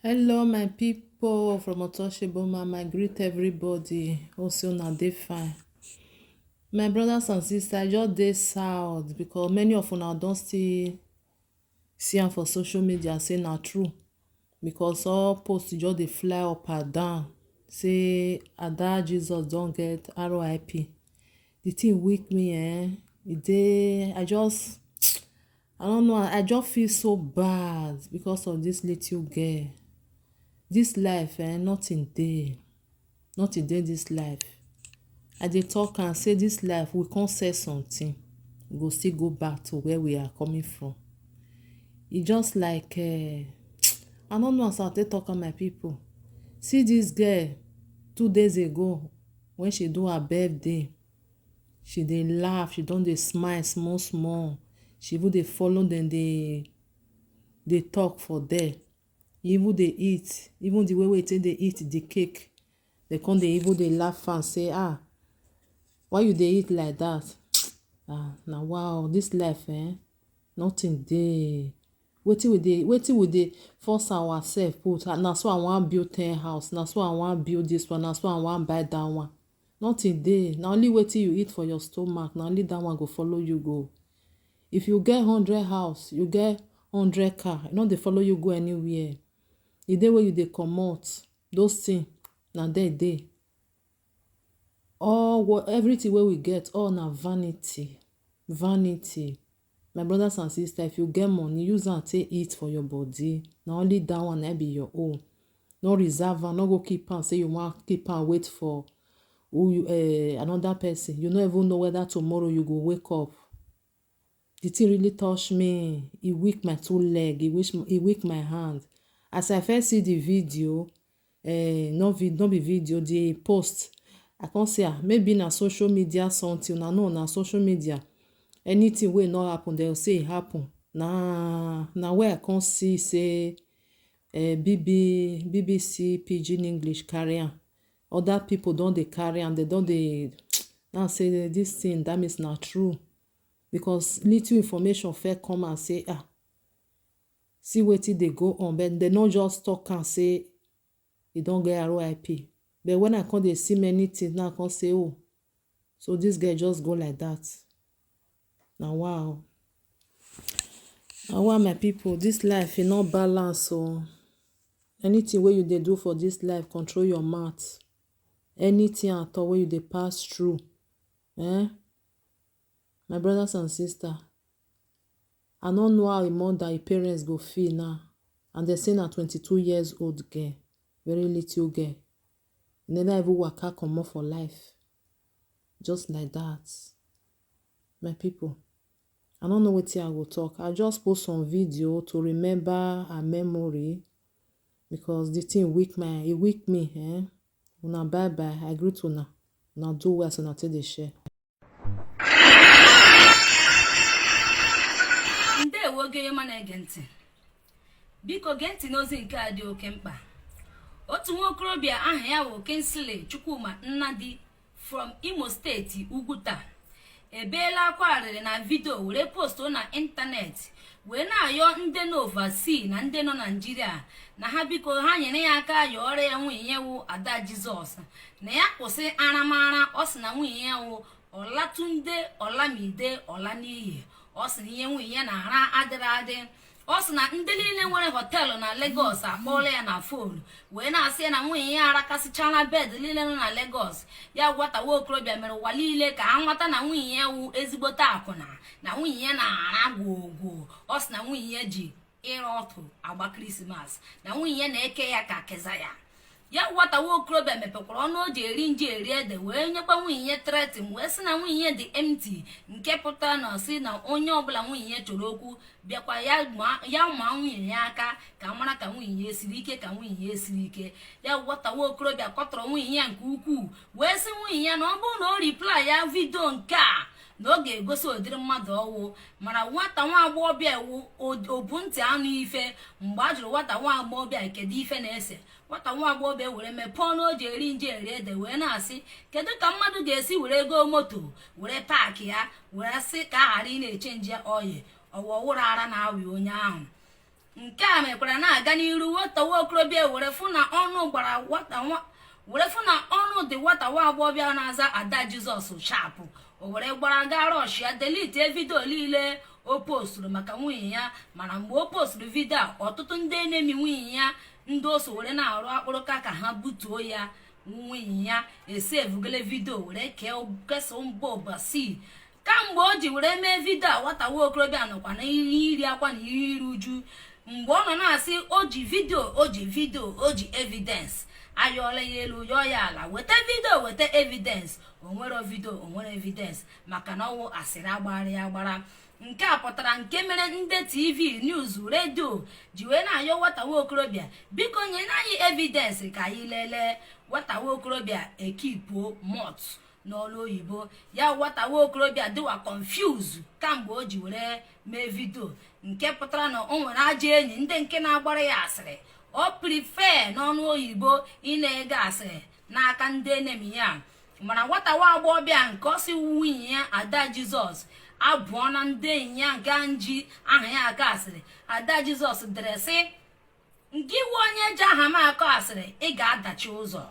Hello, my people from Untouchable Mama. I greet everybody. Also, now they fine. My brothers and sisters, I just dey south because many of una don still see am for social media say na true. Because all posts just dey fly up and down. Say Ada Jesus don get RIP. The thing weak me, I don't know, I just feel so bad because of this little girl. This life, nothing dey this life. I dey talk and say this life we can't say something, we go still go back to where we are coming from. E just like I don't know as I take talk on my people. See this girl 2 days ago when she do her birthday, she dey laugh, she don dey smile small small. She even dey follow them, dey talk for there. Even dey eat, even the way we take dey eat the cake, they come dey even dey laugh and say, why you dey eat like that? Now wow, this life, nothing dey. Wetin we dey force ourselves put. Na so I wan build 10 house, na so I wan build this one, na so I wan buy that one. Nothing dey. Na only wetin you eat for your stomach, na only that one go follow you go. If you get 100 house, you get 100 car, e no dey follow you go anywhere. The day wey you dey comot, those things na there dey. Everything wey we get, all na vanity. My brothers and sisters, if you get money, use am take eat for your body. Na only that one na be your own. No reserve am, no go keep am say you wan keep am wait for another person. You no even know whether tomorrow you go wake up. The thing really touch me. E weak my two leg, e weak my hand. As I first see the video, no be video, the post, I come say, maybe na social media something. Una know na social media. Anything wey no happen, they'll say e happen. Na where I come see say BBC Pidgin English carry am. Other people don dey carry am. They don dey now say this thing, that means na true. Because little information first come and say, see wetin dey go on, but they no just talk and say e don get RIP. But when I come dey see many things now, I come say, so this girl just go like that. Now wow, my people, this life e no balance. Anything wey you dey do for this life, control your mouth. Anything at all wey you dey pass through, my brothers and sisters, I no know how a mother, a parents go feel now. And they say na 22 years old girl, very little girl. Never even waka comot for life. Just like that. My people, I don't know wetin I go talk. I just post some video to remember her memory. Because the thing weak me. Una bye bye. I greet una. Una do well so una take dey share. Ndewo ge mana ege ntị. Biko ge ntị n'ozi nke a dị oke mkpa. Otu nwokorobịa aha ya bụ Kingsley Chukwuma Nnadi from Imo State, Uguta, ebeela akwa arịrị na vidio were posto na ịntanetị wee na-ayọ ndị nọ overseas na ndị nọ Nigeria na ha biko ha nyere ya aka yọọrọ ya nwunye ya wụ Ada Jesus na ya kwụsị aramara. Ọ sị na nwunye ya wụ Olatunde Olamide Olaniyi. Ọ sị na ihe nwunye ya na-ara adịrị adị. Ọ sị na ndị niile nwere họteelụ na Lagos akpọọla ya na fon wee na-asị ya na nwunye ya arakasịchala bed niile nọ na Lagos. Ya gwata nwokorobịa mere ụwa niile ka ha nwata na nwunye ya wụ ezigbote akwụna, na nwunye ya na-ara gwogwo. Ọ sị na nwunye ya ji ịrụ ọtụ agba Krismas, na nwunye ya na-eke ya ka keza ya. Ya gwata nwokorobịa mepekwara ọnụ o ji eri nji eri ede wee nyekwa nwunye ya tretin wee sị na nwunye ya dị empty, nke pụtara na sị na onye ọbụla nwunye ya chọrọ okwu bịakwa ya ma nwunye ya aka ka mara ka nwunye ya esiri ike, ka nwunye ya esiri ike. Ya gwata nwokorobịa kọtọrọ nwunye ya nke ukwuu wee sị nwunye ya na ọ bụrụ na o reply ya vidio nke a na ọ ga-egosi ụdịrị mmadụ ọwụ. Mara nwata nwa agbọghọbịa ewu obu ntị anụ ife. Mgbe a jụrụ nwata nwa agbọghọbịa kedu ife na-ese, nwata nwa agbọghọbịa were mepee ọnụ o ji eri nji eri ede wee na-asị kedu ka mmadụ ga-esi were ego moto were paakị ya were sị ka a ghara ị na-eche nje oyi ọwụwụrụ ara na-awị onye ahụ. nke a mekwara na-aga n'iru nwata nwa okorobịa were fụ na ọnụ gbara ọnụ dị nwata nwa agbọghọbịa na-aza Ada Jizọs shapụ. O were gbara gaa rọsh ya delete vidio niile o posturu maka nwunye ya, mana mgbe o posturu vidio a ọtụtụ ndị enemi nwunye ya ndị o so were na-arụ akpụrụka ka ha butuo ya nwunye ya esevugele vidio were kesa mba ụbọchị. Kamgbe o ji were mee vidio a nwata nwa okorobịa nọkwa na ihe iri akwa na ihe iri uju. Mgbe ọ nọ na-asị o ji vidio o ji evidence, ayọọla ya elu yọọ ya ala, weta vidio weta evidence. Onwere vidio onwere evidence maka na ọwụ asịrị agbara. Nke a pụtara nke mere ndị TV news redio ji wee na-ayọ nwata nwa okorobịa biko nye anyị evidence ka anyị lelee. Nwata nwa okorobịa ekipuo mot n'olu oyibo ya. Nwata nwa okorobịa dịwa confuse kamgbe o ji were mee vidio, nke pụtara na o nwere ajọ enyi ndị nke na-agbara ya asịrị. O prefer n'ọnụ oyibo ị na-ege asịrị n'aka ndị enemi ya. Mana nwata nwa agbọghọbịa nke ọsị nwunye ya Ada Jizọs abụọ na ndị enyi ya ga nji aha ya aka asịrị. Ada Jizọs dere sị, ngị wụ onye ji aha m akọ asịrị ị ga-adachi ụzọ.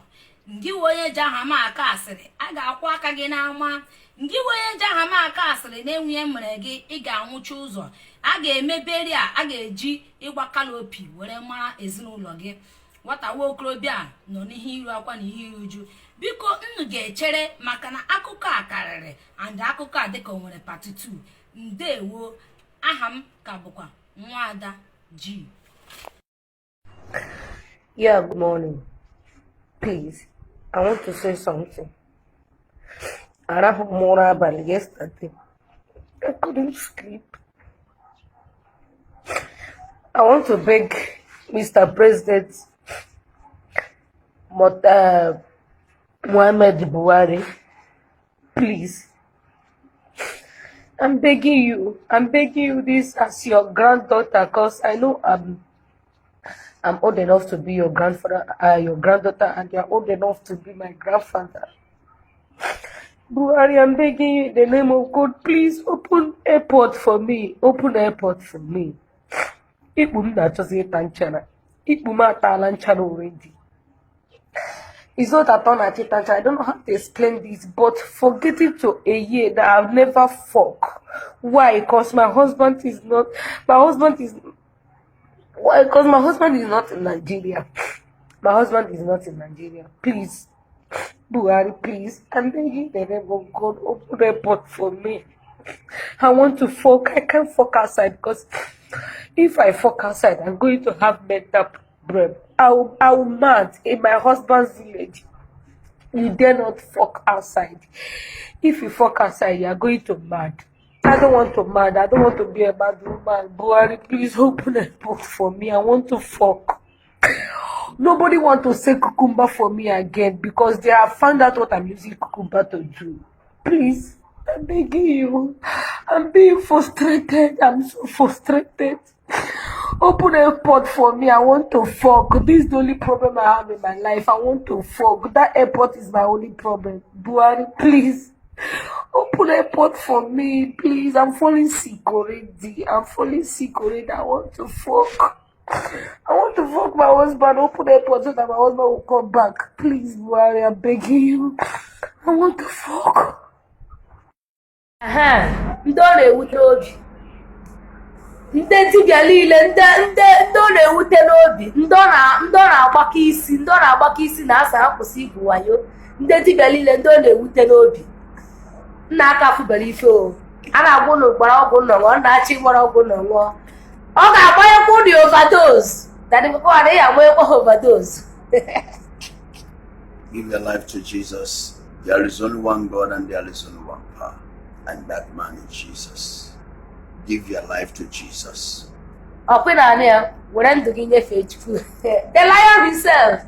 Ngị wụ onye ji aha m akọ asịrị a ga-akwụ aka gị n'ama. Ngị wụ onye ji aha m akọ asịrị na-enwe mere gị ị ga-anwụchi ụzọ. A ga-emeberi a ga-eji ịgbakala opi were mara ezinụlọ gị. Nwata nwa okorobịa nọ n'ihe iru akwa na ihe iru uju. Biko unu ga-echere maka na akụkọ a karịrị and akụkọ a dịka o nwere part 2. Ndewo, aha m ka bụkwa Nwada G. Yeah, good morning. Please, I want to say something. Yesterday, I couldn't sleep. I want to beg Mr. President Muhammad Buhari, please. I'm begging you this as your granddaughter, because I know I'm old enough to be your grandfather, your granddaughter, and you're old enough to be my grandfather. Buhari, I'm begging you in the name of God, please open airport for me. Open airport for me. Already. It's not that on at I don't know how to explain this, but forget it to a year that I've never fuck. Why? Because my husband is not in Nigeria. My husband is not in Nigeria. Please, Buhari, please. I'm begging the name of God, open airport for me. I want to fuck. I can't fuck outside because if I fuck outside, I'm going to have mental problem. I'll mad in my husband's village. You dare not fuck outside. If you fuck outside, you are going to mad. I don't want to mad. I don't want to be a mad woman. Buhari, please open a book for me. I want to fuck. Nobody want to say cucumber for me again because they have found out what I'm using cucumber to do. Please, I'm begging you. I'm being frustrated. I'm so frustrated. Open a airport for me. I want to fuck. This is the only problem I have in my life. I want to fuck. That airport is my only problem. Buhari, please. Open airport for me, please. I'm falling sick already. I want to fuck. I want to fuck my husband. Open airport so that my husband will come back. Please, Buhari, I'm begging you. I want to fuck. Ndị dibịa niile ndị ọ na-ewute n'obi, ndị ọ na-agbakọ isi na-asa akwụsị igwu wayo, ndị dibịa niile ndị ọ na-ewute n'obi. Nna aka fụbara ife o, a na-agwụ na gbara ọgwụ nnọọ, na-achị gbara ọgwụ nnọọ. Ọ ga-agbanyekwa ụdị overdose, dadịbụkwa ya agbanyekwa overdose. Give your life to Jesus. There is only one God and there is only one power, and that man is Jesus. Give your life to Jesus. The lion himself.